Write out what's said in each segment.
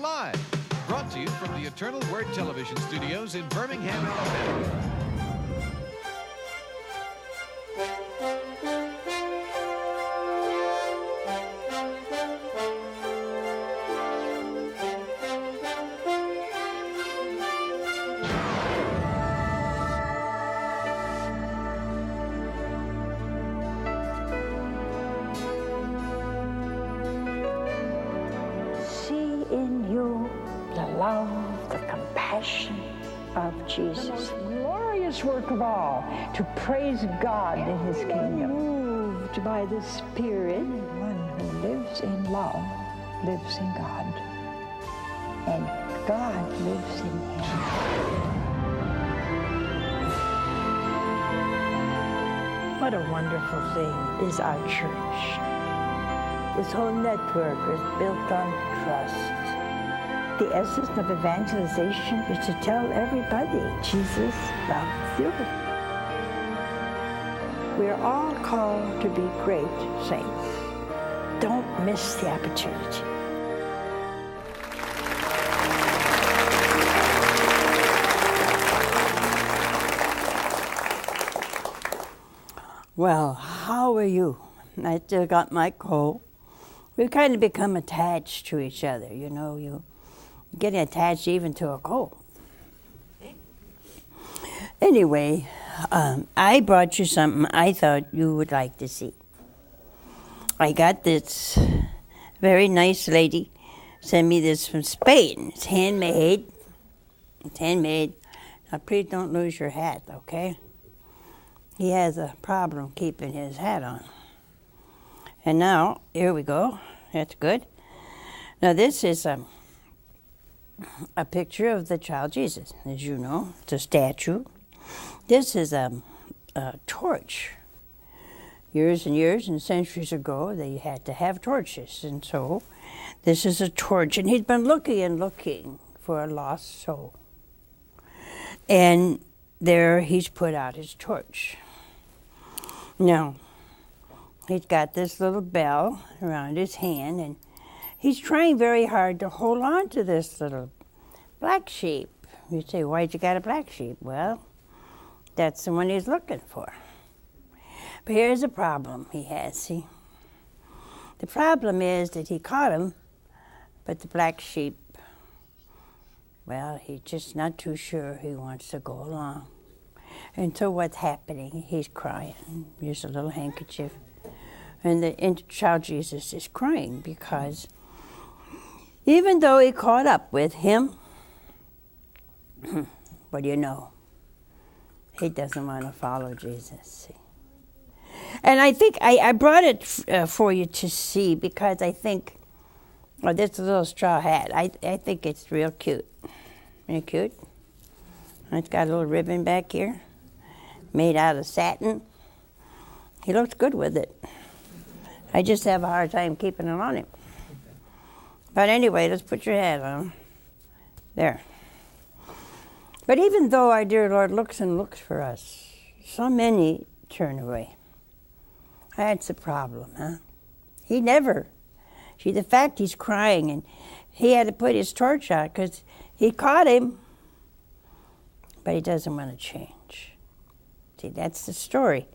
Live, brought to you from the Eternal Word Television Studios in Birmingham, Alabama. Of Jesus. The most glorious work of all, to praise God in His kingdom. Moved by the Spirit. Anyone who lives in love lives in God, and God lives in him. What a wonderful thing is our church. This whole network is built on trust. The essence of evangelization is to tell everybody Jesus loves you. We're all called to be great saints. Don't miss the opportunity. Well, how are you? I still got my cold. We've kind of become attached to each other, you know. You're getting attached even to a cold. Anyway, I brought you something I thought you would like to see. I got this very nice lady sent me this from Spain. It's handmade. It's handmade. Now, please don't lose your hat, okay? He has a problem keeping his hat on. And now, here we go. That's good. Now, this is a picture of the child Jesus, as you know. It's a statue. This is a torch. Years and years and centuries ago, they had to have torches. And so, this is a torch. And he's been looking and looking for a lost soul. And there he's put out his torch. Now, he's got this little bell around his hand, and he's trying very hard to hold on to this little black sheep. You say, why'd you got a black sheep? Well, that's the one he's looking for. But here's a problem he has, see? The problem is that he caught him, but the black sheep, well, he's just not too sure he wants to go along. And so what's happening? He's crying. Here's a little handkerchief. And the child Jesus is crying because even though he caught up with him, what do you know? He doesn't want to follow Jesus. See? And I think I brought it for you to see because I think, well, this little straw hat, I think it's real cute. Isn't it cute? It's got a little ribbon back here, made out of satin. He looks good with it. I just have a hard time keeping it on him. But anyway, let's put your hat on. There. But even though our dear Lord looks and looks for us, so many turn away. That's the problem, huh? He never. See, the fact he's crying, and he had to put his torch out because he caught him, but he doesn't want to change. See, that's the story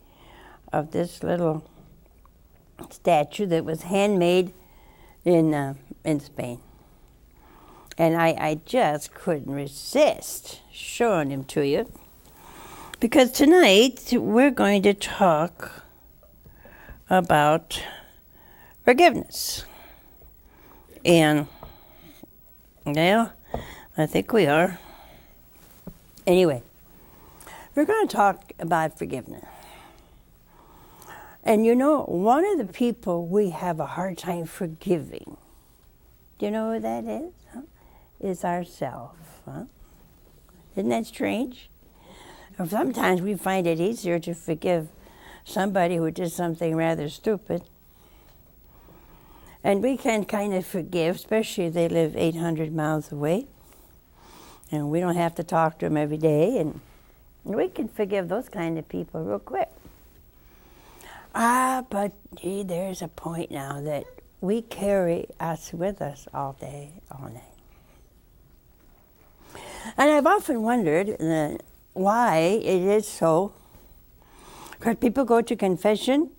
of this little statue that was handmade in Spain. And I just couldn't resist showing him to you. Because tonight we're going to talk about forgiveness. And, well, I think we are. Anyway, we're going to talk about forgiveness. And you know, one of the people we have a hard time forgiving, do you know who that is? Huh? Is ourselves. Huh? Isn't that strange? Or sometimes we find it easier to forgive somebody who did something rather stupid. And we can kind of forgive, especially if they live 800 miles away. And we don't have to talk to them every day. And we can forgive those kind of people real quick. But gee, there's a point now that we carry us with us all day, all night. And I've often wondered why it is so. Because people go to confession.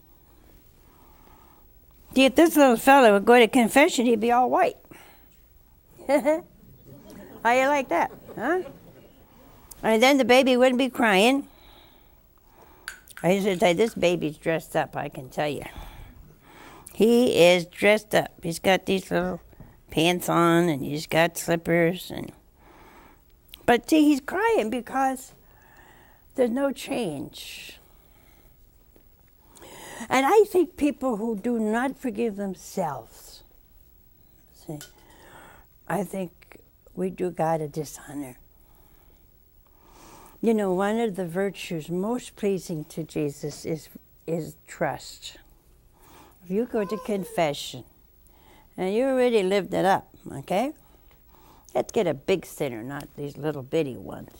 See, if this little fellow would go to confession, he'd be all white. How you like that, huh? And then the baby wouldn't be crying. I used to say, this baby's dressed up, I can tell you. He is dressed up. He's got these little pants on, and he's got slippers. But see, he's crying because there's no change. And I think people who do not forgive themselves, see, I think we do God a dishonor. You know, one of the virtues most pleasing to Jesus is trust. If you go to confession and you already lived it up, okay? Let's get a big sinner, not these little bitty ones,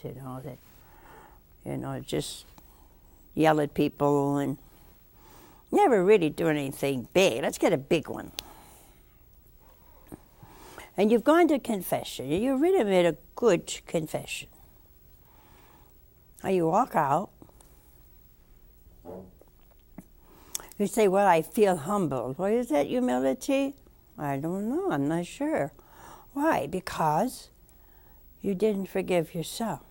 that, just yell at people and never really do anything big. Let's get a big one. And you've gone to confession. You really made a good confession. Now you walk out. You say, well, I feel humbled. Well, is that humility? I don't know. I'm not sure. Why? Because you didn't forgive yourself.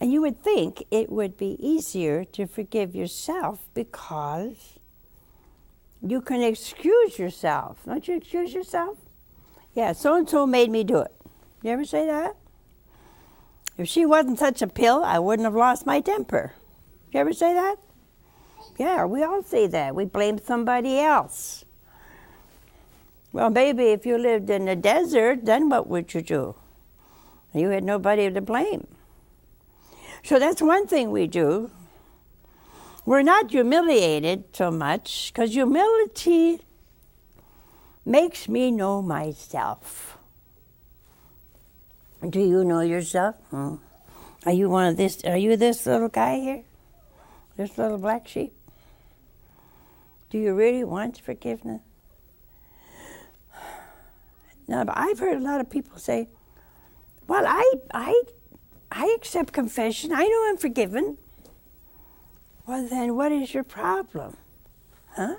And you would think it would be easier to forgive yourself because you can excuse yourself. Don't you excuse yourself? Yeah, so-and-so made me do it. You ever say that? If she wasn't such a pill, I wouldn't have lost my temper. You ever say that? Yeah, we all say that. We blame somebody else. Well, maybe if you lived in the desert, then what would you do? You had nobody to blame. So that's one thing we do. We're not humiliated so much, because humility makes me know myself. Do you know yourself? Are you this little guy here? This little black sheep? Do you really want forgiveness? Now, I've heard a lot of people say, well, I accept confession. I know I'm forgiven. Well, then what is your problem? Huh?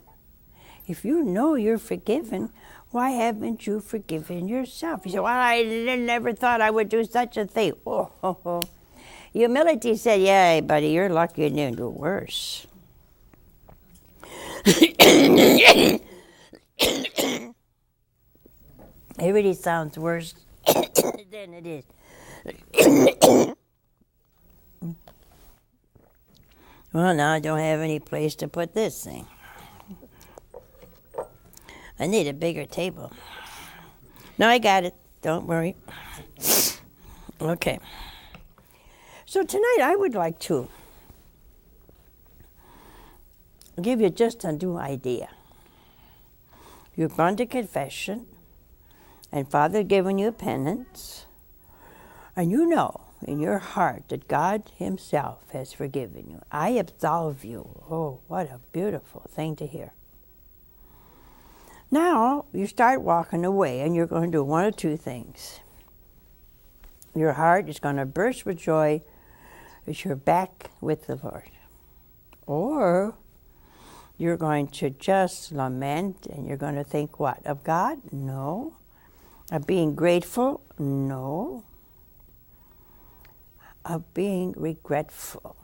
If you know you're forgiven, why haven't you forgiven yourself? You say, well, I never thought I would do such a thing. Oh. Humility said, yeah, buddy, you're lucky you didn't do worse. It really sounds worse than it is. Well, now I don't have any place to put this thing. I need a bigger table. No, I got it. Don't worry. Okay. So tonight I would like to give you just a new idea. You've gone to confession, and Father given you penance, and you know in your heart that God himself has forgiven you. I absolve you. Oh, what a beautiful thing to hear. Now, you start walking away, and you're going to do one of two things. Your heart is going to burst with joy as you're back with the Lord. Or you're going to just lament, and you're going to think what? Of God? No. Of being grateful? No. Of being regretful.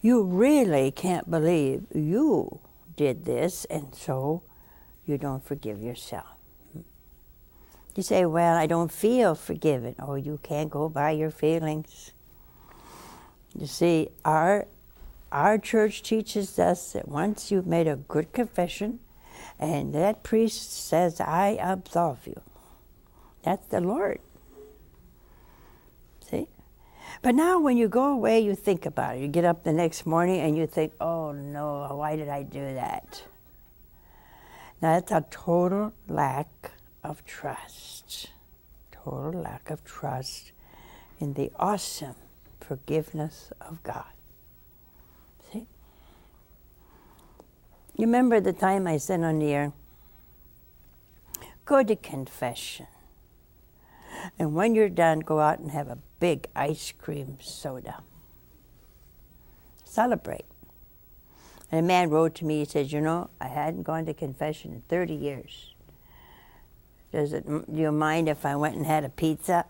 You really can't believe you did this, and so you don't forgive yourself. You say, well, I don't feel forgiven. Oh, you can't go by your feelings. You see, our church teaches us that once you've made a good confession, and that priest says, I absolve you, that's the Lord. See? But now when you go away, you think about it. You get up the next morning and you think, oh no, why did I do that? Now that's a total lack of trust. Total lack of trust in the awesome forgiveness of God. See? You remember the time I said on the air, go to confession. And when you're done, go out and have a big ice cream soda. Celebrate. And a man wrote to me, he says, I hadn't gone to confession in 30 years. Do you mind if I went and had a pizza?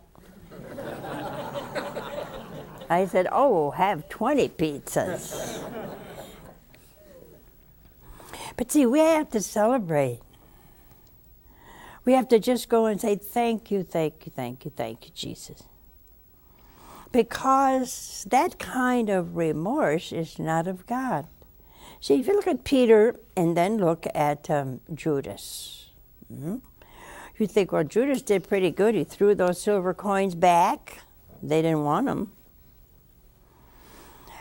I said, have 20 pizzas. But see, we have to celebrate. We have to just go and say, thank you, thank you, thank you, thank you, Jesus. Because that kind of remorse is not of God. See, if you look at Peter and then look at Judas, you think, well, Judas did pretty good. He threw those silver coins back. They didn't want them.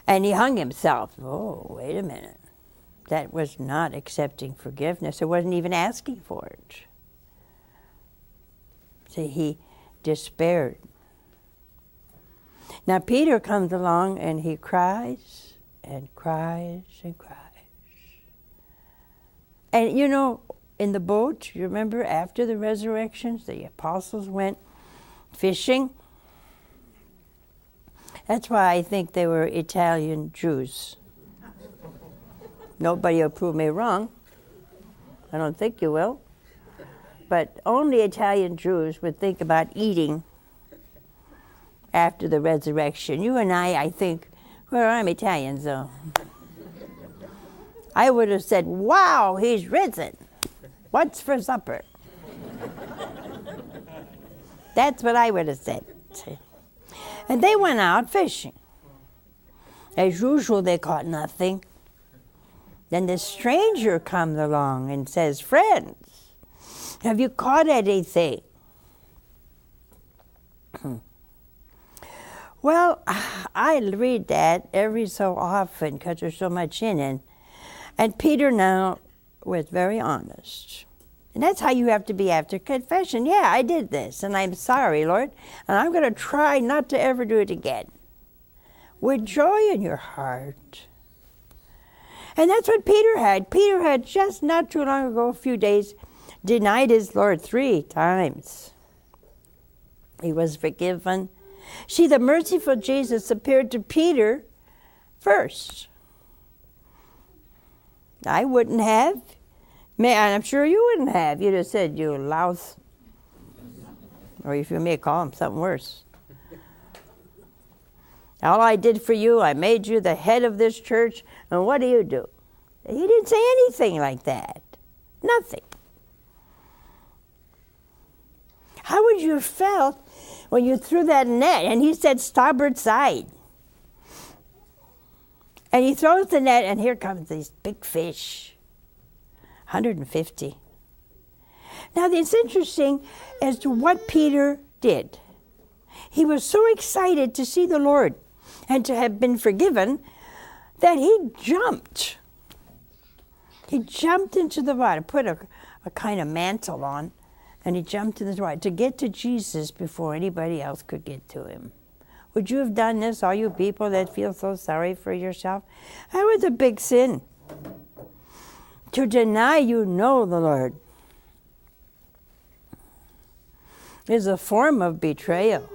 And he hung himself. Oh, wait a minute. That was not accepting forgiveness. It wasn't even asking for it. See, he despaired. Now Peter comes along and he cries and cries and cries. And in the boat, you remember after the resurrections, the apostles went fishing. That's why I think they were Italian Jews. Nobody will prove me wrong. I don't think you will. But only Italian Jews would think about eating after the resurrection. You and I think, well, I'm Italian, so I would have said, wow, he's risen. What's for supper? That's what I would have said. And they went out fishing. As usual, they caught nothing. Then the stranger comes along and says, friends, have you caught anything? Well, I read that every so often because there's so much in it. And Peter now was very honest. And that's how you have to be after confession. Yeah, I did this, and I'm sorry, Lord, and I'm going to try not to ever do it again. With joy in your heart. And that's what Peter had. Peter had just not too long ago, a few days, denied his Lord 3 times. He was forgiven. See, the merciful Jesus appeared to Peter first. I wouldn't have. Man, I'm sure you wouldn't have. You'd have said, you louse. Or if you may call him something worse. All I did for you, I made you the head of this church, and what do you do? He didn't say anything like that. Nothing. How would you have felt when you threw that net, and he said starboard side? And he throws the net, and here comes these big fish. 150. Now, it's interesting as to what Peter did. He was so excited to see the Lord and to have been forgiven that he jumped. He jumped into the water, put a kind of mantle on, and he jumped in the water to get to Jesus before anybody else could get to him. Would you have done this, all you people that feel so sorry for yourself? That was a big sin. To deny you know the Lord is a form of betrayal.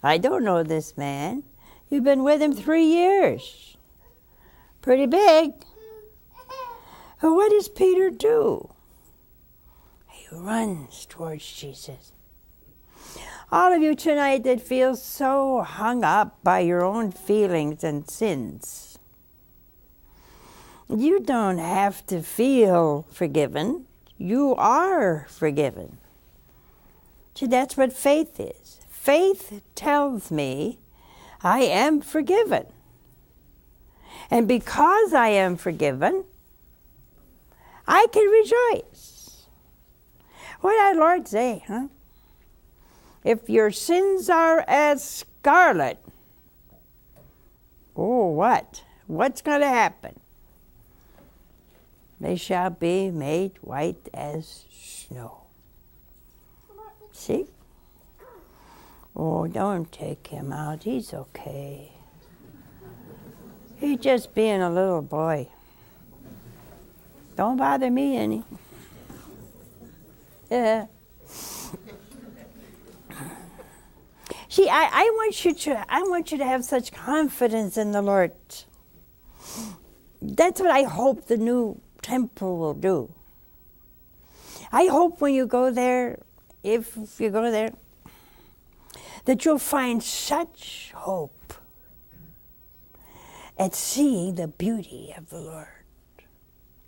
I don't know this man. You've been with him 3 years. Pretty big. But what does Peter do? He runs towards Jesus. All of you tonight that feel so hung up by your own feelings and sins, you don't have to feel forgiven. You are forgiven. See, that's what faith is. Faith tells me I am forgiven. And because I am forgiven, I can rejoice. What did our Lord say, huh? If your sins are as scarlet, oh, what? What's going to happen? They shall be made white as snow. See? Oh, don't take him out. He's okay. He's just being a little boy. Don't bother me any. Yeah. See, I want you to have such confidence in the Lord. That's what I hope the new temple will do. I hope when you go there, if you go there, that you'll find such hope at seeing the beauty of the Lord,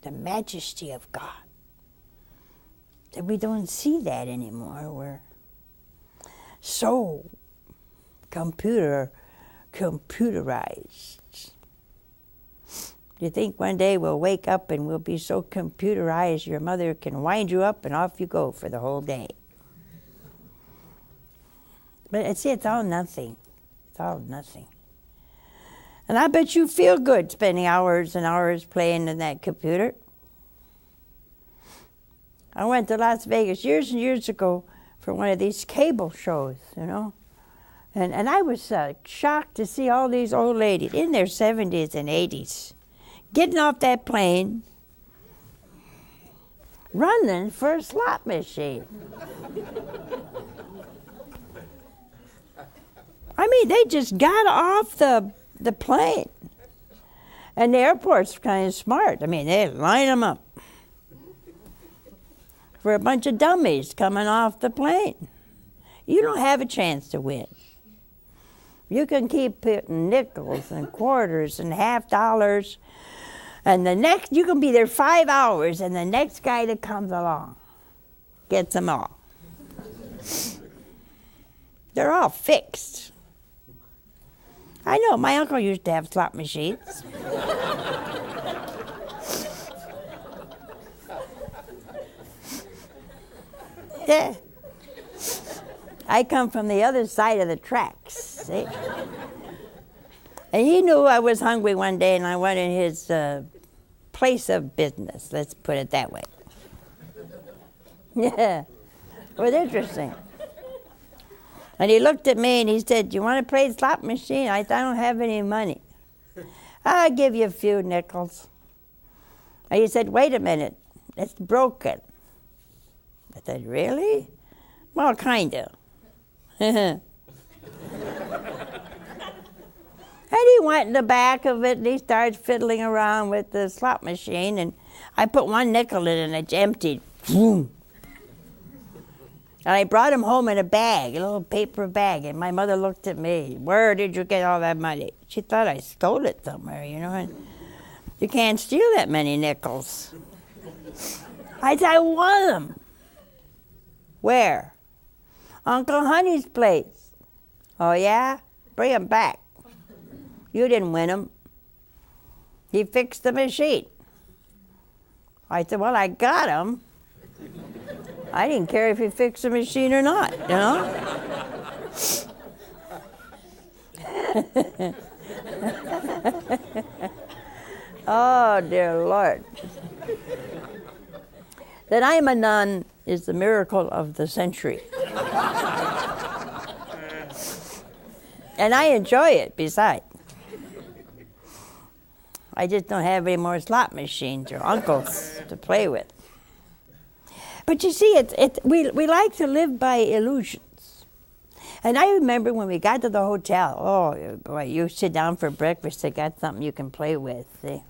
the majesty of God, that we don't see that anymore. We're so computerized. You think one day we'll wake up and we'll be so computerized your mother can wind you up and off you go for the whole day. But it's all nothing. It's all nothing. And I bet you feel good spending hours and hours playing in that computer. I went to Las Vegas years and years ago for one of these cable shows, you know. And I was shocked to see all these old ladies in their 70s and 80s getting off that plane, running for a slot machine. I mean, they just got off the plane. And the airport's kind of smart. I mean, they line them up for a bunch of dummies coming off the plane. You don't have a chance to win. You can keep putting nickels and quarters and $half, and the next, you can be there 5 hours, and the next guy that comes along gets them all. They're all fixed. I know, my uncle used to have slot machines. Yeah. I come from the other side of the tracks, see? And he knew I was hungry one day, and I went in his place of business, let's put it that way. Yeah, it was interesting. And he looked at me and he said, "You want to play slot machine?" I said, "I don't have any money." "I'll give you a few nickels." And he said, "Wait a minute, it's broken." I said, "Really?" "Well, kind of." And he went in the back of it and he started fiddling around with the slot machine, and I put one nickel in and it's emptied. Boom. And I brought him home in a bag, a little paper bag, and my mother looked at me. "Where did you get all that money?" She thought I stole it somewhere, you know, and you can't steal that many nickels. I said, "I won them." "Where?" "Uncle Honey's place." "Oh, yeah? Bring him back." "You didn't win him. He fixed the machine." I said, "Well, I got him. I didn't care if he fixed the machine or not, you know?" Oh, dear Lord. That I am a nun is the miracle of the century. And I enjoy it, besides. I just don't have any more slot machines or uncles to play with. But you see, we like to live by illusions. And I remember when we got to the hotel, oh, boy, you sit down for breakfast, they got something you can play with, see?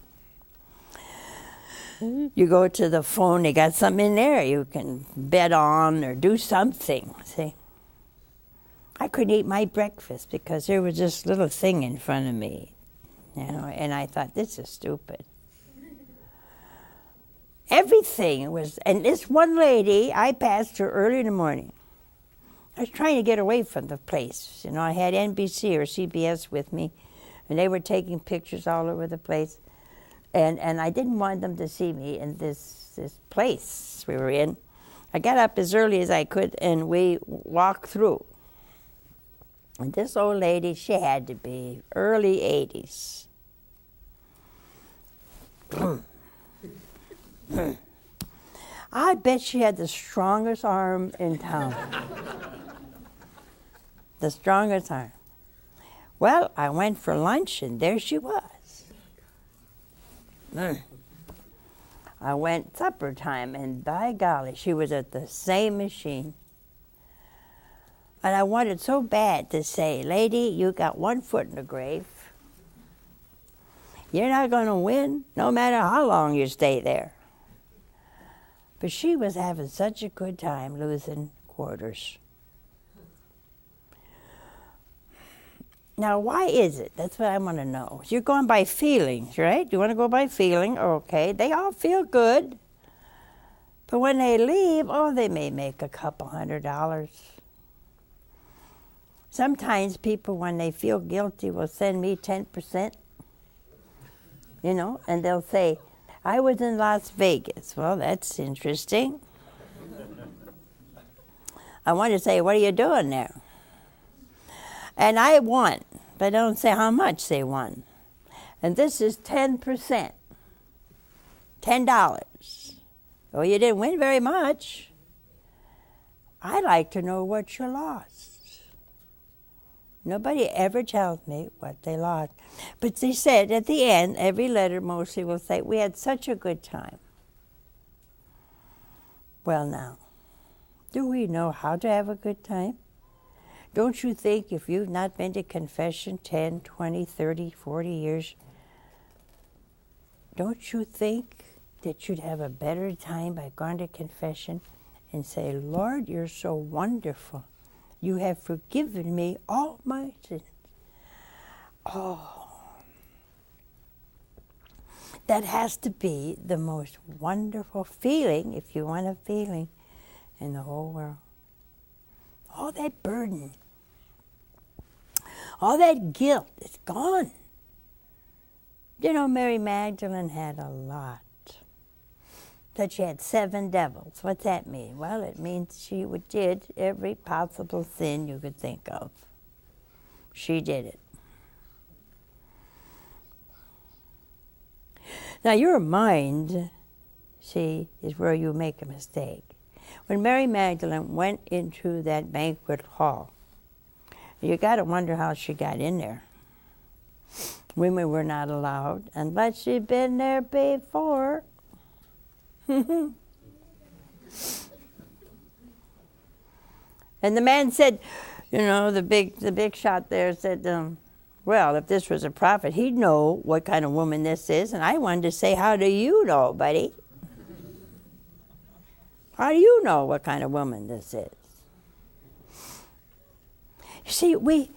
You go to the phone, they got something in there you can bet on or do something, see? I couldn't eat my breakfast because there was this little thing in front of me, you know, and I thought, this is stupid. Everything was, and this one lady, I passed her early in the morning. I was trying to get away from the place. You know, I had NBC or CBS with me, and they were taking pictures all over the place. And I didn't want them to see me in this place we were in. I got up as early as I could, and we walked through. And this old lady, she had to be early 80s. I bet she had the strongest arm in town. The strongest arm. Well, I went for lunch, and there she was. I went supper time, and by golly, she was at the same machine. And I wanted so bad to say, lady, you got one foot in the grave. You're not going to win no matter how long you stay there. But she was having such a good time losing quarters. Now, why is it? That's what I want to know. You're going by feelings, right? You want to go by feeling? Okay, they all feel good. But when they leave, they may make a couple $100. Sometimes people, when they feel guilty, will send me 10%, and they'll say, I was in Las Vegas. Well, that's interesting. I want to say, what are you doing there? And I won, but don't say how much they won. And this is 10%. $10. Oh, you didn't win very much. I like to know what you lost. Nobody ever tells me what they lost. But they said at the end, every letter mostly will say, we had such a good time. Well now, do we know how to have a good time? Don't you think if you've not been to confession 10, 20, 30, 40 years, don't you think that you'd have a better time by going to confession and say, Lord, you're so wonderful. You have forgiven me all my sins. Oh, that has to be the most wonderful feeling, if you want a feeling, in the whole world. All that burden, all that guilt is gone. Mary Magdalene had a lot. That she had 7 devils. What's that mean? Well, it means she did every possible sin you could think of. She did it. Now, your mind, see, is where you make a mistake. When Mary Magdalene went into that banquet hall, you got to wonder how she got in there. Women were not allowed unless she'd been there before. And the man said, the big shot there said, well, if this was a prophet, he'd know what kind of woman this is. And I wanted to say, how do you know, buddy? How do you know what kind of woman this is? You see, we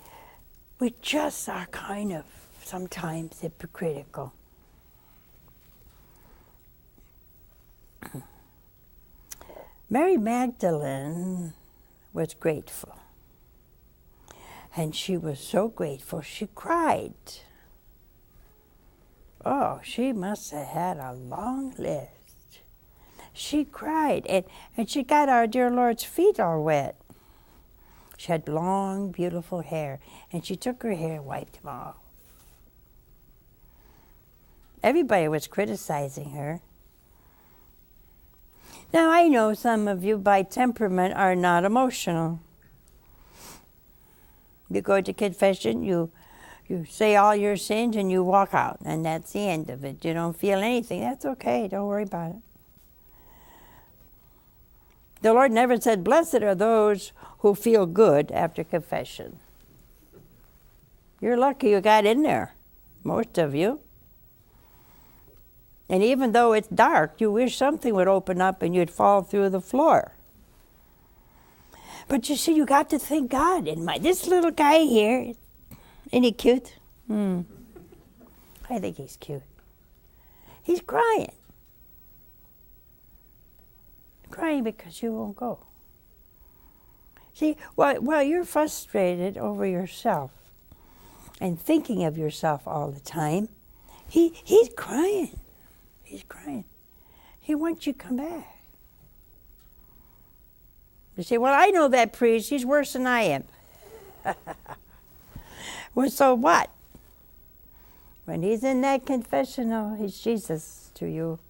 just are kind of sometimes hypocritical. Mary Magdalene was grateful. And she was so grateful, she cried. Oh, she must have had a long list. She cried, and she got our dear Lord's feet all wet. She had long, beautiful hair, and she took her hair and wiped them off. Everybody was criticizing her. Now, I know some of you by temperament are not emotional. You go to confession, you say all your sins, and you walk out, and that's the end of it. You don't feel anything. That's okay. Don't worry about it. The Lord never said, blessed are those who feel good after confession. You're lucky you got in there, most of you. And even though it's dark, you wish something would open up and you'd fall through the floor. But you see, you got to thank God. And this little guy here, isn't he cute? I think he's cute. He's crying. Crying because you won't go. See, while you're frustrated over yourself and thinking of yourself all the time, he's crying. He's crying. He wants you to come back. You say, well, I know that priest. He's worse than I am. Well, so what? When he's in that confessional, he's Jesus to you.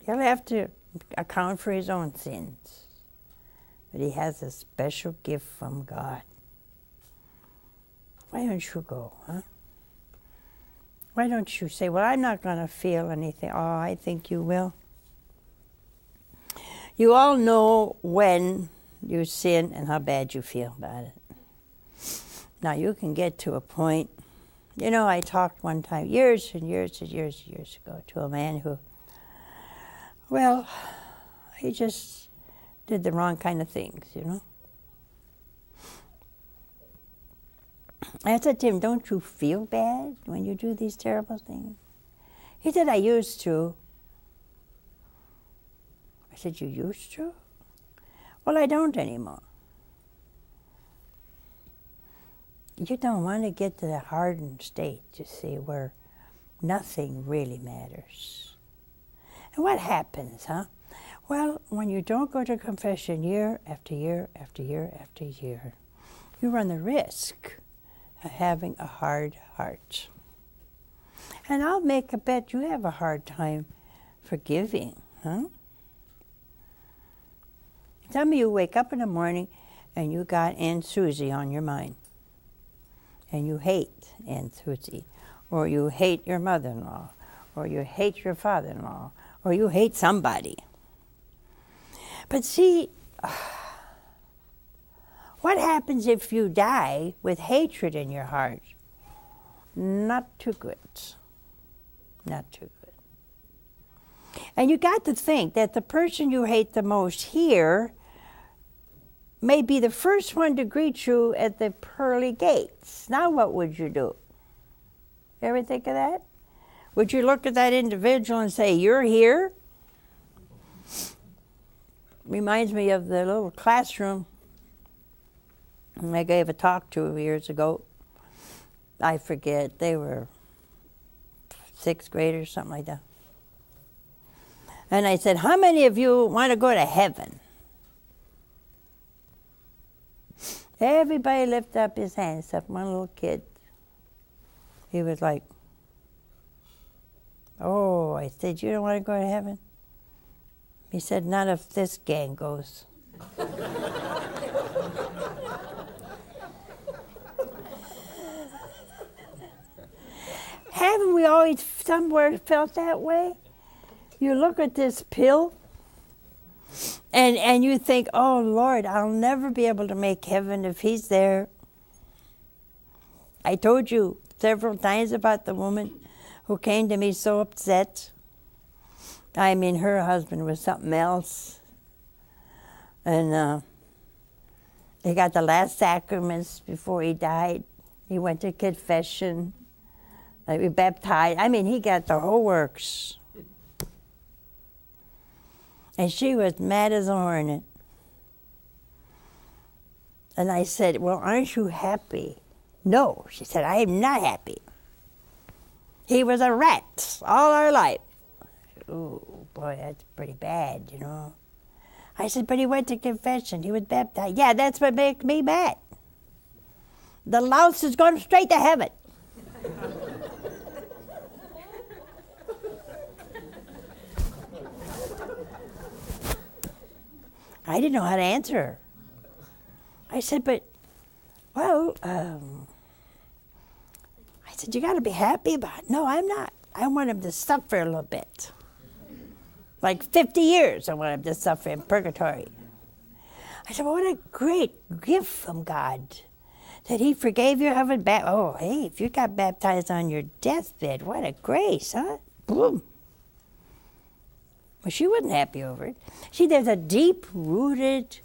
He'll have to account for his own sins. But he has a special gift from God. Why don't you go, huh? Why don't you say, well, I'm not going to feel anything. Oh, I think you will. You all know when you sin and how bad you feel about it. Now you can get to a point. You know, I talked one time, years and years and years and years ago, to a man who, well, he just did the wrong kind of things, you know. I said to him, don't you feel bad when you do these terrible things? He said, I used to. I said, you used to? Well, I don't anymore. You don't want to get to the hardened state, you see, where nothing really matters. And what happens, huh? Well, when you don't go to confession year after year after year after year, you run the risk of having a hard heart. And I'll make a bet you have a hard time forgiving, huh? Some of you wake up in the morning and you got Aunt Susie on your mind. And you hate Aunt Susie, or you hate your mother-in-law, or you hate your father-in-law, or you hate somebody. But see, what happens if you die with hatred in your heart? Not too good. Not too good. And you got to think that the person you hate the most here may be the first one to greet you at the pearly gates. Now what would you do? Ever think of that? Would you look at that individual and say, you're here? Reminds me of the little classroom I gave a talk to years ago. I forget, they were 6th graders, something like that. And I said, how many of you want to go to heaven? Everybody lifted up his hand, except one little kid. He was like, oh, I said, you don't want to go to heaven? He said, not if this gang goes. Haven't we always somewhere felt that way? You look at this pill, and you think, oh, Lord, I'll never be able to make heaven if he's there. I told you several times about the woman who came to me so upset. I mean, her husband was something else. And he got the last sacraments before he died. He went to confession. He baptized. I mean, he got the whole works. And she was mad as a hornet. And I said, well, aren't you happy? No, she said, I am not happy. He was a rat all our life. Oh, boy, that's pretty bad, you know. I said, but he went to confession. He was baptized. Yeah, that's what makes me mad. The louse is going straight to heaven. I didn't know how to answer her. I said, but, well, I said, you got to be happy about it. No, I'm not. I want him to suffer a little bit. Like 50 years I want him to suffer in purgatory. I said, well, what a great gift from God that he forgave you having oh, hey, if you got baptized on your deathbed, what a grace, huh? Boom. Well, she wasn't happy over it. See, there's a deep-rooted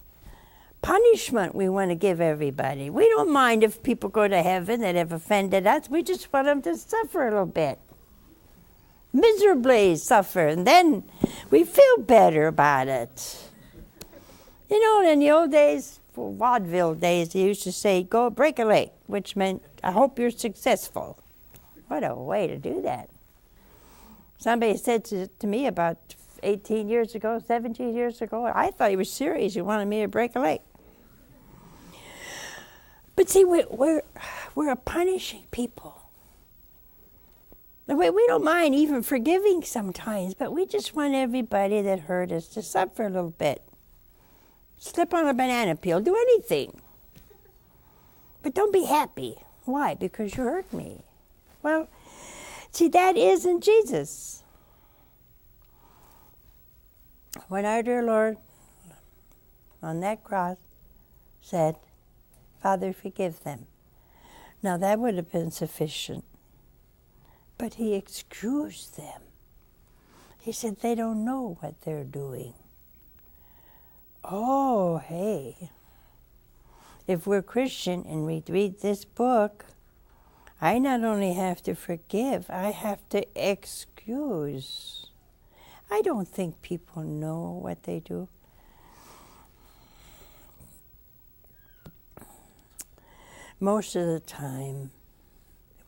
punishment we want to give everybody. We don't mind if people go to heaven that have offended us. We just want them to suffer a little bit. Miserably suffer, and then we feel better about it. You know, in the old days, for vaudeville days, they used to say, go break a leg, which meant, I hope you're successful. What a way to do that. Somebody said to me about 18 years ago, 17 years ago, I thought he was serious. He wanted me to break a leg. But see, we're a punishing people. We don't mind even forgiving sometimes, but we just want everybody that hurt us to suffer a little bit. Slip on a banana peel, do anything. But don't be happy. Why? Because you hurt me. Well, see, that isn't Jesus. When our dear Lord on that cross said, Father, forgive them. Now that would have been sufficient. But he excused them. He said, they don't know what they're doing. Oh, hey. If we're Christian and we read this book, I not only have to forgive, I have to excuse. I don't think people know what they do. Most of the time,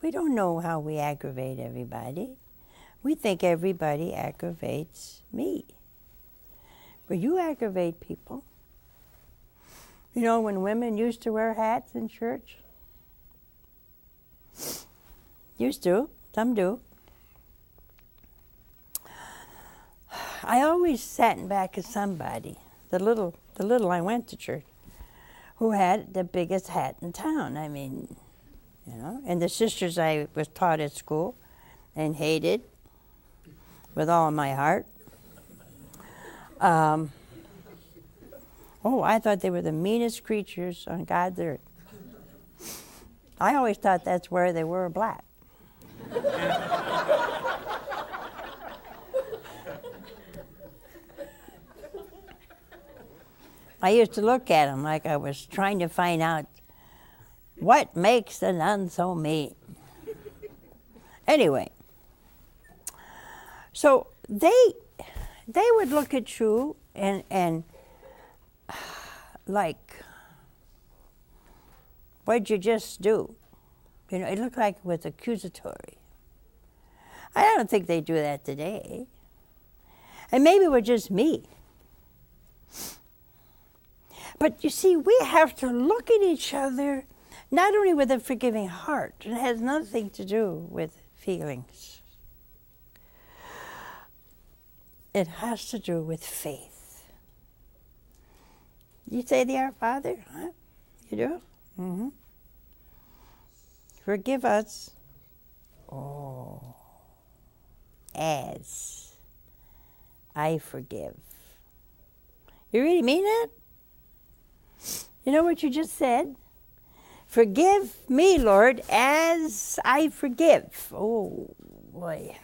we don't know how we aggravate everybody. We think everybody aggravates me. But you aggravate people. You know, when women used to wear hats in church? Used to. Some do. I always sat in back of somebody, the little I went to church, who had the biggest hat in town. I mean, you know, and the sisters I was taught at school and hated with all my heart. I thought they were the meanest creatures on God's earth. I always thought that's where they were black. I used to look at them like I was trying to find out what makes a nun so mean. Anyway, so they would look at you and like, what'd you just do? You know, it looked like it was accusatory. I don't think they do that today. And maybe it was just me. But you see, we have to look at each other not only with a forgiving heart, it has nothing to do with feelings. It has to do with faith. You say the Our Father, huh? You do? Mm-hmm. Forgive us, as I forgive. You really mean that? You know what you just said? Forgive me, Lord, as I forgive. Oh, boy.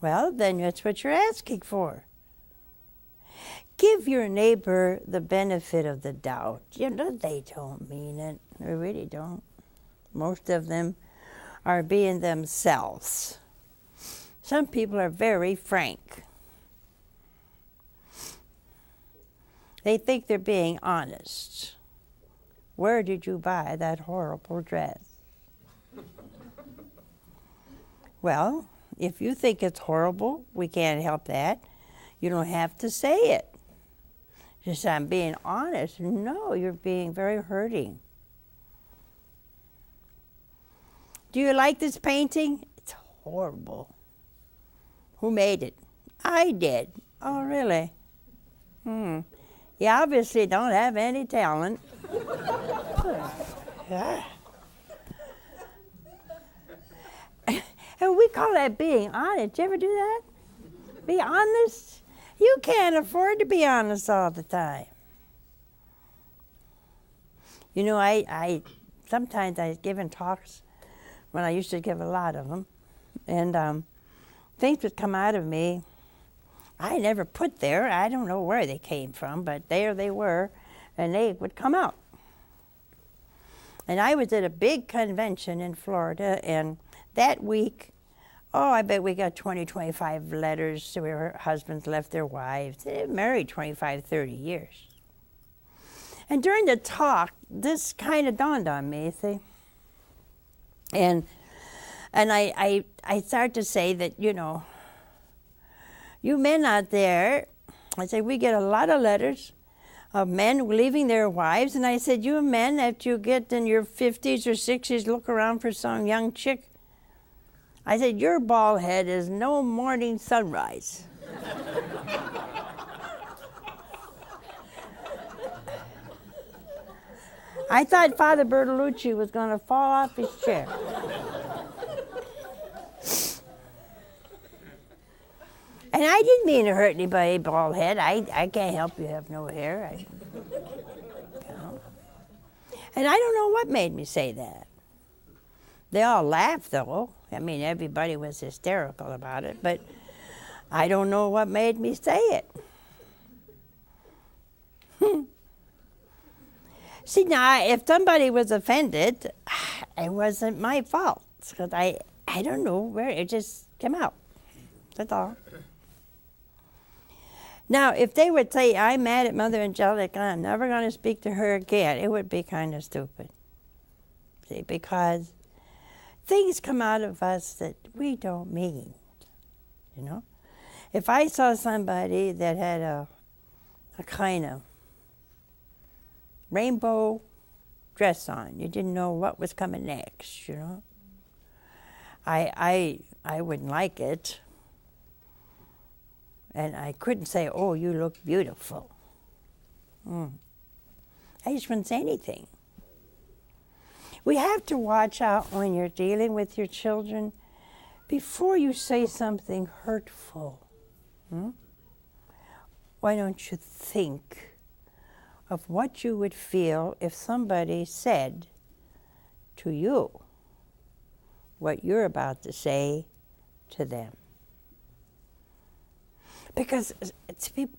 Well, then that's what you're asking for. Give your neighbor the benefit of the doubt. You know, they don't mean it. They really don't. Most of them are being themselves. Some people are very frank. They think they're being honest. Where did you buy that horrible dress? Well, if you think it's horrible, we can't help that. You don't have to say it. Just, I'm being honest. No, you're being very hurting. Do you like this painting? It's horrible. Who made it? I did. Oh, really? You obviously don't have any talent. And we call that being honest. Did you ever do that? Be honest? You can't afford to be honest all the time. You know, I sometimes I've given talks when I used to give a lot of them, and things would come out of me I never put there. I don't know where they came from, but there they were, and they would come out. And I was at a big convention in Florida, and that week, I bet we got 20, 25 letters where husbands left their wives. They married 25, 30 years. And during the talk, this kind of dawned on me, see? And I started to say that, you men out there, I said, we get a lot of letters of men leaving their wives. And I said, you men, after you get in your 50s or 60s, look around for some young chick. I said, your bald head is no morning sunrise. I thought Father Bertolucci was going to fall off his chair. And I didn't mean to hurt anybody, bald head. I can't help you have no hair. And I don't know what made me say that. They all laughed, though. I mean, everybody was hysterical about it, but I don't know what made me say it. See, now, if somebody was offended, it wasn't my fault, because I don't know where, it just came out. That's all. Now, if they would say, I'm mad at Mother Angelica, I'm never going to speak to her again, it would be kind of stupid. See, because things come out of us that we don't mean, you know? If I saw somebody that had a kind of rainbow dress on, you didn't know what was coming next, you know? I wouldn't like it. And I couldn't say, oh, you look beautiful. I just wouldn't say anything. We have to watch out when you're dealing with your children before you say something hurtful. Why don't you think of what you would feel if somebody said to you what you're about to say to them? Because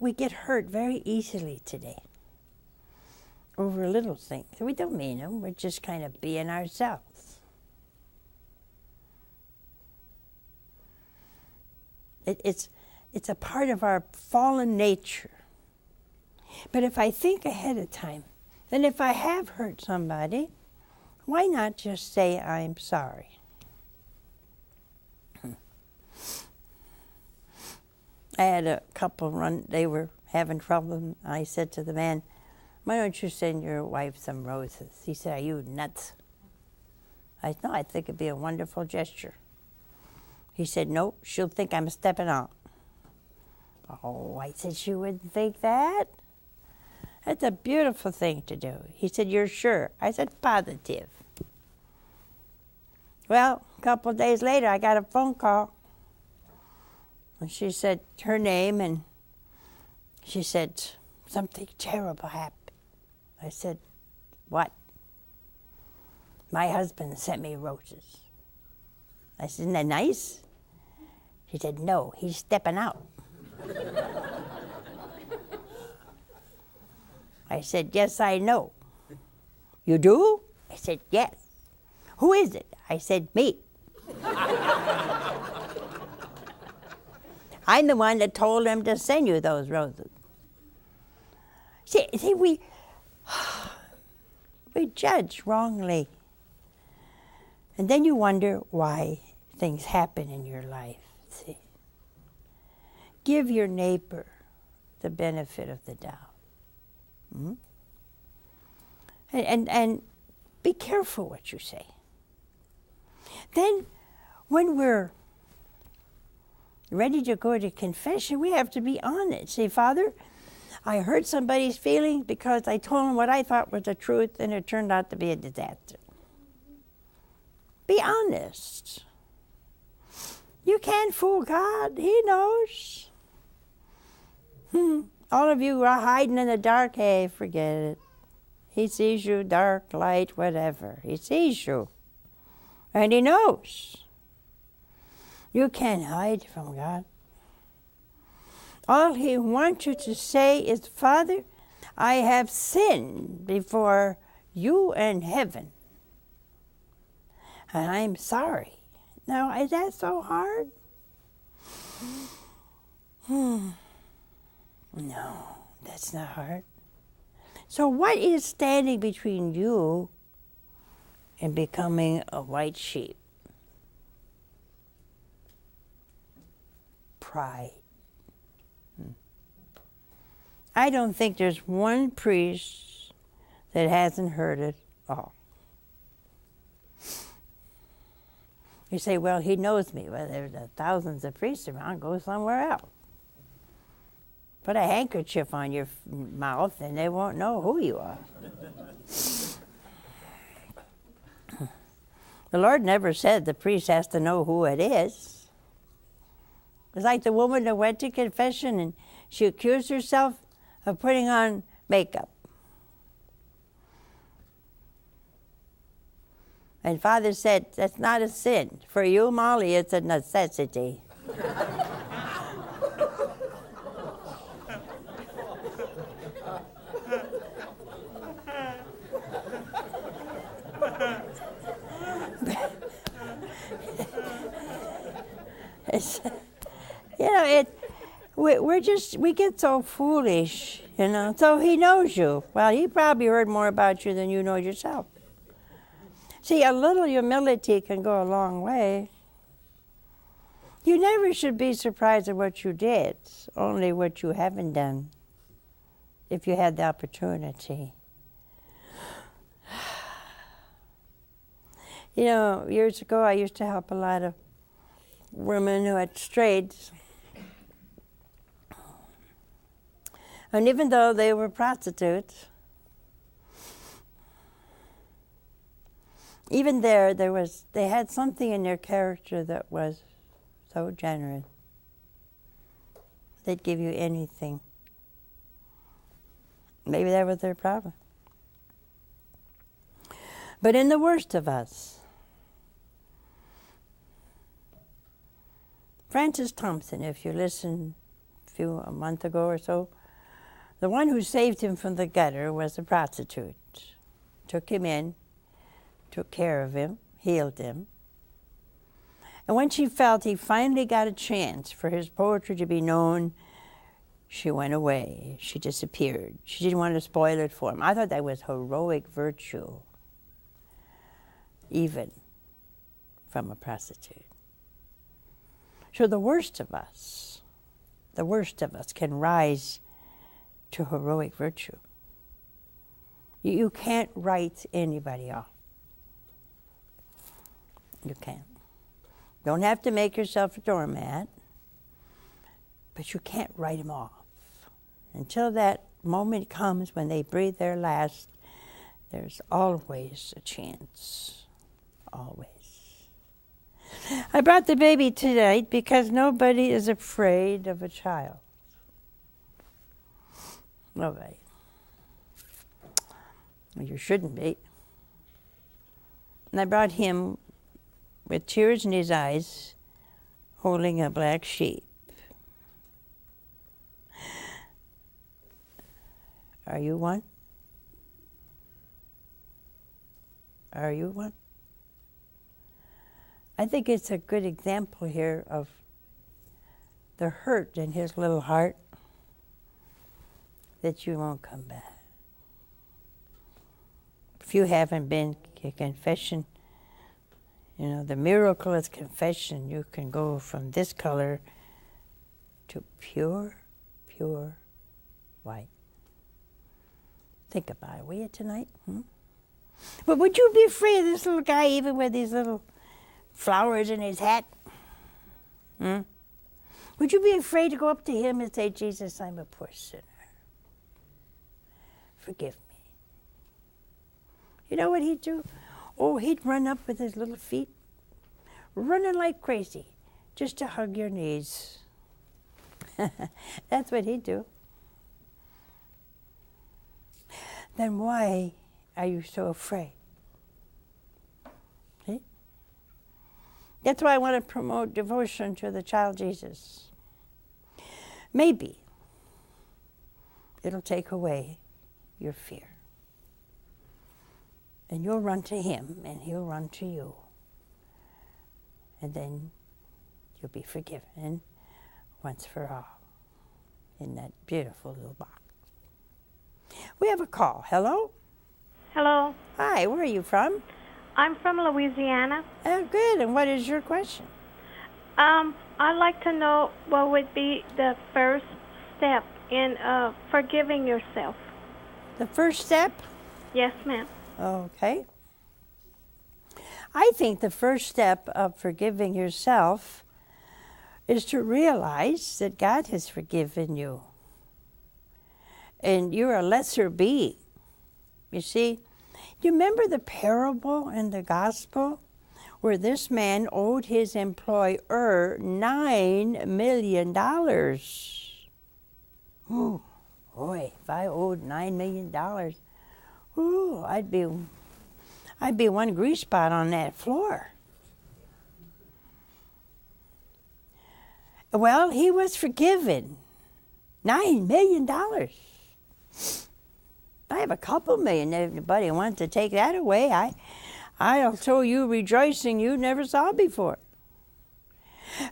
we get hurt very easily today over little things. We don't mean them. We're just kind of being ourselves. It's a part of our fallen nature. But if I think ahead of time, then if I have hurt somebody, why not just say I'm sorry? I had a couple they were having trouble, and I said to the man, why don't you send your wife some roses? He said, are you nuts? I said, no, I think it'd be a wonderful gesture. He said, nope, she'll think I'm stepping out. Oh, I said, she wouldn't think that. That's a beautiful thing to do. He said, you're sure? I said, positive. Well, a couple of days later, I got a phone call. And she said her name, and she said, something terrible happened. I said, what? My husband sent me roses. I said, isn't that nice? She said, no, he's stepping out. I said, yes, I know. You do? I said, yes. Who is it? I said, me. I'm the one that told him to send you those roses. See, we judge wrongly. And then you wonder why things happen in your life. See? Give your neighbor the benefit of the doubt. And be careful what you say. Then when we're ready to go to confession, we have to be honest. Say, Father, I hurt somebody's feelings because I told them what I thought was the truth, and it turned out to be a disaster. Be honest. You can't fool God. He knows. All of you are hiding in the dark. Hey, forget it. He sees you, dark, light, whatever. He sees you. And he knows. You can't hide from God. All he wants you to say is, Father, I have sinned before you and heaven. And I'm sorry. Now, is that so hard? No, that's not hard. So what is standing between you and becoming a white sheep? Pride. I don't think there's one priest that hasn't heard it all. You say, well, he knows me. Well, there's thousands of priests around. Go somewhere else. Put a handkerchief on your mouth and they won't know who you are. The Lord never said the priest has to know who it is. It's like the woman that went to confession and she accused herself of putting on makeup. And Father said, that's not a sin. For you, Molly, it's a necessity. We get so foolish, So he knows you. Well, he probably heard more about you than you know yourself. See, a little humility can go a long way. You never should be surprised at what you did, only what you haven't done, if you had the opportunity. Years ago, I used to help a lot of women who had strayed. And even though they were prostitutes, even they had something in their character that was so generous. They'd give you anything. Maybe that was their problem. But in the worst of us, Francis Thompson, if you listened a month ago or so, the one who saved him from the gutter was a prostitute. Took him in, took care of him, healed him. And when she felt he finally got a chance for his poetry to be known, she went away. She disappeared. She didn't want to spoil it for him. I thought that was heroic virtue, even from a prostitute. So the worst of us can rise to heroic virtue. You can't write anybody off. You can't. Don't have to make yourself a doormat, but you can't write them off. Until that moment comes when they breathe their last, there's always a chance. Always. I brought the baby tonight because nobody is afraid of a child. Nobody. Well, you shouldn't be. And I brought him with tears in his eyes, holding a black sheep. Are you one? Are you one? I think it's a good example here of the hurt in his little heart that you won't come back. If you haven't been to confession, the miracle is confession. You can go from this color to pure, pure white. Think about it, will you, tonight? But would you be afraid of this little guy, even with these little flowers in his hat? Would you be afraid to go up to him and say, Jesus, I'm a poor sinner. Forgive me. You know what he'd do? Oh, he'd run up with his little feet, running like crazy, just to hug your knees. That's what he'd do. Then why are you so afraid? See? That's why I want to promote devotion to the child Jesus. Maybe it'll take away your fear. And you'll run to him, and he'll run to you. And then you'll be forgiven once for all in that beautiful little box. We have a call. Hello? Hello. Hi, where are you from? I'm from Louisiana. Oh, good. And what is your question? I'd like to know what would be the first step in forgiving yourself. The first step? Yes, ma'am. Okay. I think the first step of forgiving yourself is to realize that God has forgiven you. And you're a lesser being. You see, do you remember the parable in the gospel where this man owed his employer $9 million. Ooh, boy, if I owed $9 million, ooh, I'd be one grease spot on that floor. Well, he was forgiven. $9 million. I have a couple million. If anybody wants to take that away, I'll show you rejoicing you never saw before.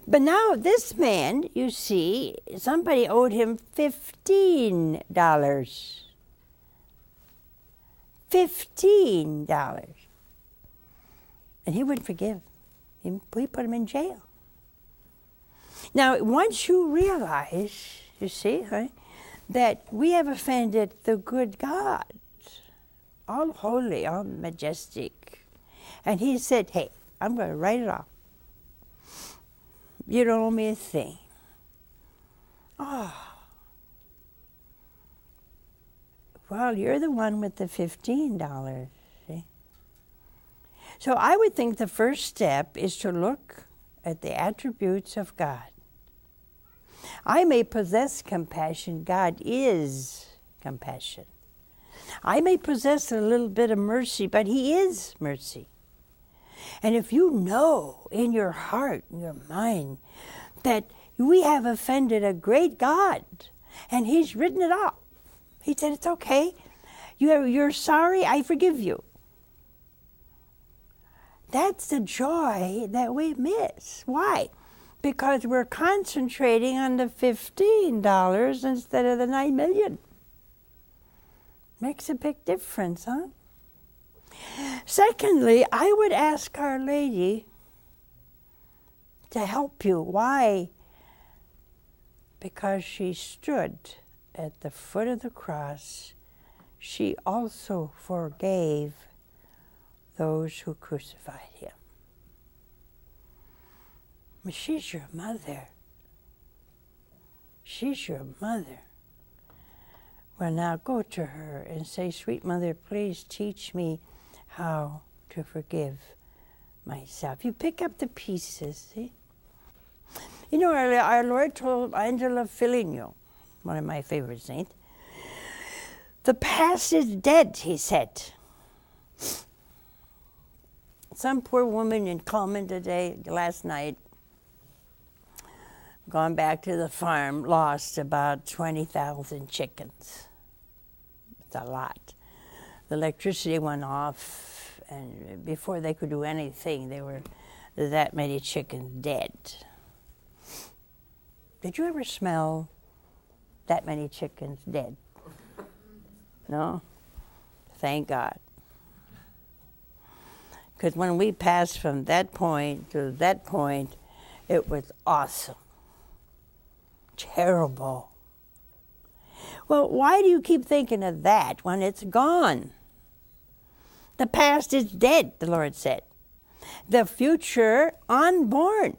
But now this man, you see, somebody owed him $15. $15. And he wouldn't forgive. He put him in jail. Now, once you realize, you see, that we have offended the good God, all holy, all majestic. And he said, hey, I'm going to write it off. You don't owe me a thing. Oh. Well, you're the one with the $15, see? So I would think the first step is to look at the attributes of God. I may possess compassion. God is compassion. I may possess a little bit of mercy, but He is mercy. And if you know in your heart, in your mind, that we have offended a great God, and He's written it off. He said, it's okay. You're sorry, I forgive you. That's the joy that we miss. Why? Because we're concentrating on the $15 instead of the $9 million. Makes a big difference, huh? Secondly, I would ask Our Lady to help you. Why? Because she stood at the foot of the cross. She also forgave those who crucified Him. She's your mother. She's your mother. Well, now go to her and say, sweet mother, please teach me how to forgive myself. You pick up the pieces, see? You know, our Lord told Angela Filigno, one of my favorite saints, the past is dead, He said. Some poor woman in Coleman last night, gone back to the farm, lost about 20,000 chickens. It's a lot. The electricity went off, and before they could do anything, there were that many chickens dead. Did you ever smell that many chickens dead? No? Thank God. Because when we passed from that point to that point, it was awesome. Terrible. Well, why do you keep thinking of that when it's gone? The past is dead, the Lord said. The future, unborn.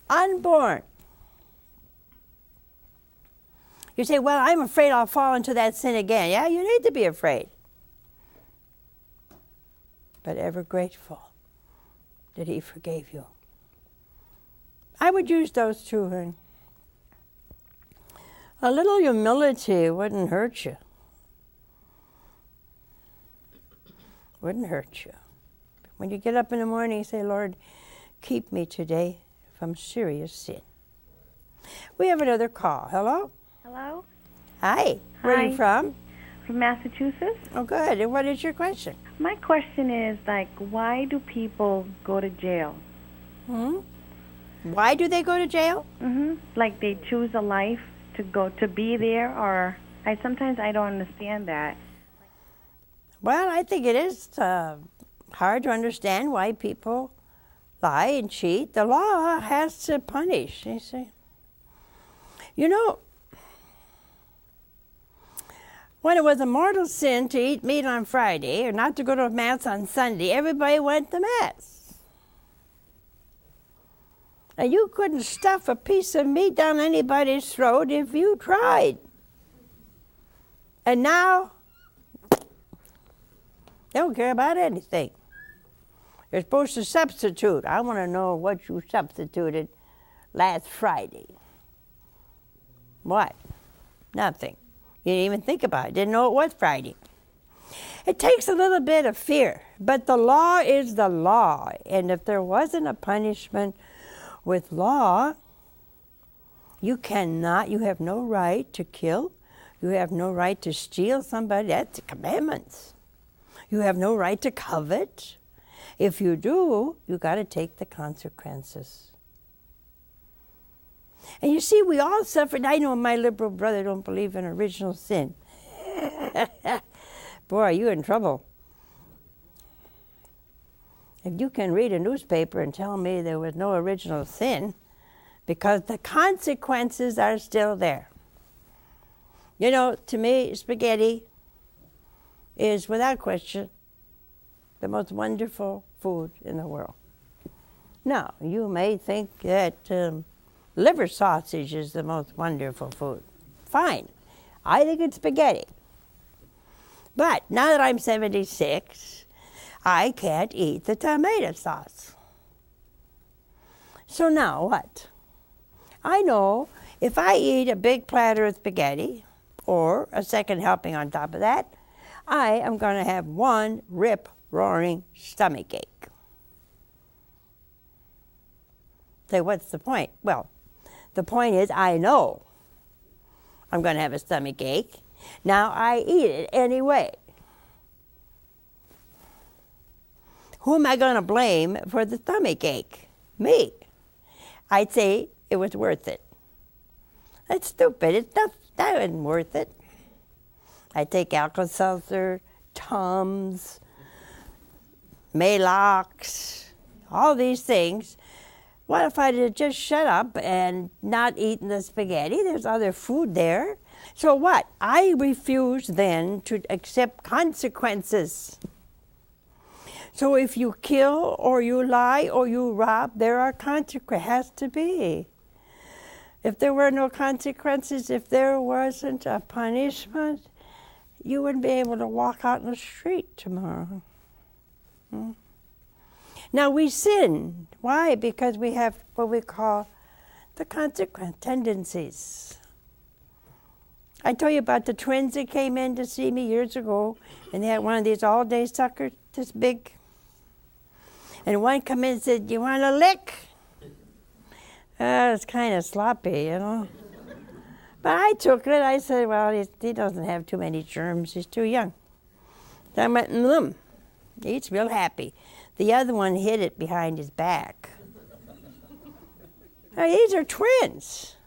Unborn. You say, well, I'm afraid I'll fall into that sin again. Yeah, you need to be afraid. But ever grateful that He forgave you. I would use those two. A little humility wouldn't hurt you. Wouldn't hurt you. When you get up in the morning, you say, Lord, keep me today from serious sin. We have another call. Hello? Hello? Hi. Where are you from? From Massachusetts. Oh, good. And what is your question? My question is, why do people go to jail? Why do they go to jail? Like they choose a life to be there, or sometimes I don't understand that. Well, I think it is hard to understand why people lie and cheat. The law has to punish, you see. You know, when it was a mortal sin to eat meat on Friday or not to go to Mass on Sunday, everybody went to Mass. And you couldn't stuff a piece of meat down anybody's throat if you tried. And now, they don't care about anything. You're supposed to substitute. I want to know what you substituted last Friday. What? Nothing. You didn't even think about it. Didn't know it was Friday. It takes a little bit of fear, but the law is the law. And if there wasn't a punishment with law, you have no right to kill. You have no right to steal somebody. That's the commandments. You have no right to covet. If you do, you got to take the consequences. And you see, we all suffered. I know my liberal brother don't believe in original sin. Boy, you're in trouble. If you can read a newspaper and tell me there was no original sin, because the consequences are still there. You know, to me, spaghetti is, without question, the most wonderful food in the world. Now, you may think that liver sausage is the most wonderful food. Fine. I think it's spaghetti. But now that I'm 76, I can't eat the tomato sauce. So now what? I know if I eat a big platter of spaghetti, or a second helping on top of that, I am going to have one rip-roaring stomachache. Say, what's the point? Well, the point is I know I'm going to have a stomachache. Now I eat it anyway. Who am I going to blame for the stomachache? Me. I'd say it was worth it. That's stupid. It's not, that wasn't worth it. I take Alka-Seltzer, Tums, Maalox, all these things. What if I'd have just shut up and not eaten the spaghetti? There's other food there. So what? I refuse then to accept consequences. So if you kill or you lie or you rob, there are consequences. Has to be. If there were no consequences, if there wasn't a punishment, you wouldn't be able to walk out in the street tomorrow. Now we sin. Why? Because we have what we call the consequent tendencies. I told you about the twins that came in to see me years ago, and they had one of these all-day suckers, this big. And one come in and said, "You want a lick?" It's kind of sloppy, you know. But I took it. I said, well, he doesn't have too many germs. He's too young. So I went, He's real happy. The other one hid it behind his back. Now, these are twins.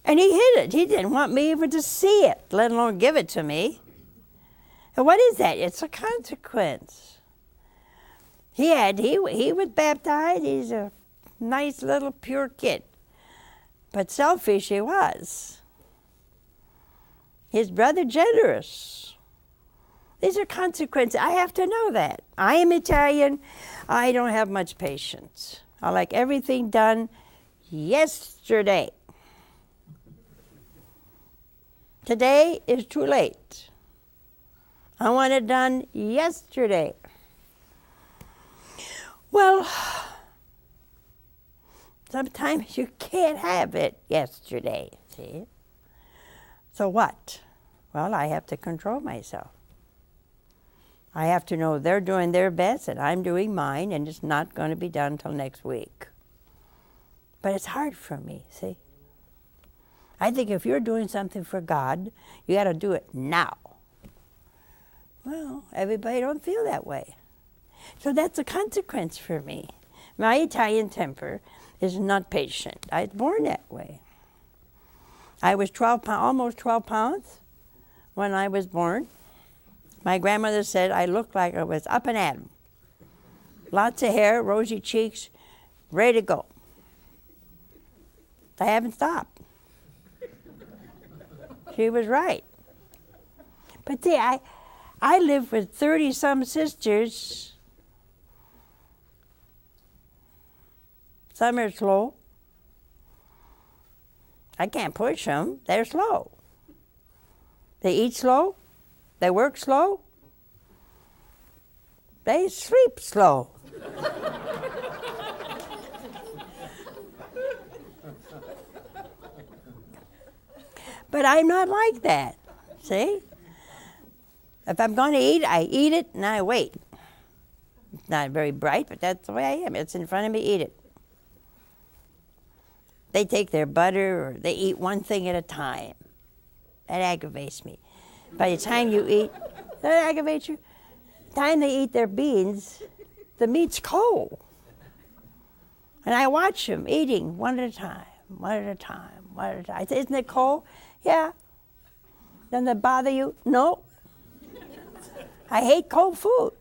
And he hid it. He didn't want me even to see it, let alone give it to me. And what is that? It's a consequence. He was baptized. He's a nice little pure kid. But selfish he was. His brother generous. These are consequences. I have to know that. I am Italian. I don't have much patience. I like everything done yesterday. Today is too late. I want it done yesterday. Well, sometimes you can't have it yesterday, see? So what? Well, I have to control myself. I have to know they're doing their best and I'm doing mine, and it's not going to be done until next week. But it's hard for me, see? I think if you're doing something for God, you got to do it now. Well, everybody don't feel that way. So that's a consequence for me. My Italian temper is not patient. I was born that way. I was almost 12 pounds when I was born. My grandmother said I looked like I was up and at 'em. Lots of hair, rosy cheeks, ready to go. I haven't stopped. She was right. But see, I lived with 30-some sisters. Some are slow. I can't push them. They're slow. They eat slow. They work slow. They sleep slow. But I'm not like that, see? If I'm going to eat, I eat it and I wait. It's not very bright, but that's the way I am. It's in front of me, eat it. They take their butter or they eat one thing at a time. That aggravates me. By the time you eat, that aggravates you? The time they eat their beans, the meat's cold. And I watch them eating one at a time, one at a time, one at a time. I say, isn't it cold? Yeah. Doesn't it bother you? No. I hate cold food.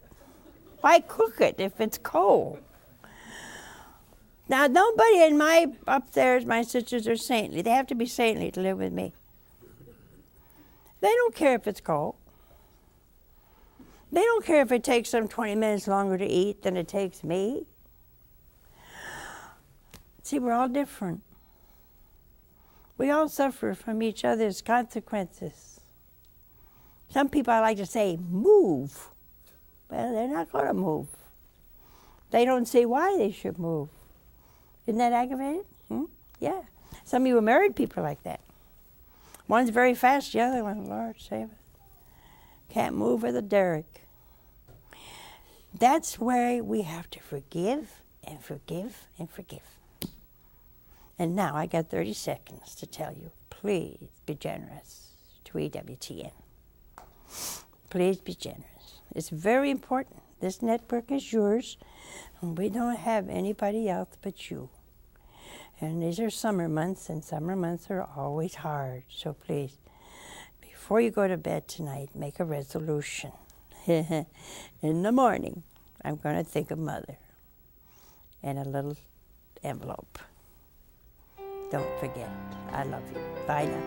Why cook it if it's cold? Now, nobody in my upstairs, my sisters are saintly. They have to be saintly to live with me. They don't care if it's cold. They don't care if it takes them 20 minutes longer to eat than it takes me. See, we're all different. We all suffer from each other's consequences. Some people, I like to say, move. Well, they're not going to move. They don't say why they should move. Isn't that aggravating? Yeah. Some of you are married people like that. One's very fast, the other one, Lord save us, can't move with a derrick. That's where we have to forgive and forgive and forgive. And now I got 30 seconds to tell you, please be generous to EWTN. Please be generous. It's very important. This network is yours, and we don't have anybody else but you. And these are summer months, and summer months are always hard. So please, before you go to bed tonight, make a resolution. In the morning, I'm going to think of Mother and a little envelope. Don't forget. I love you. Bye now.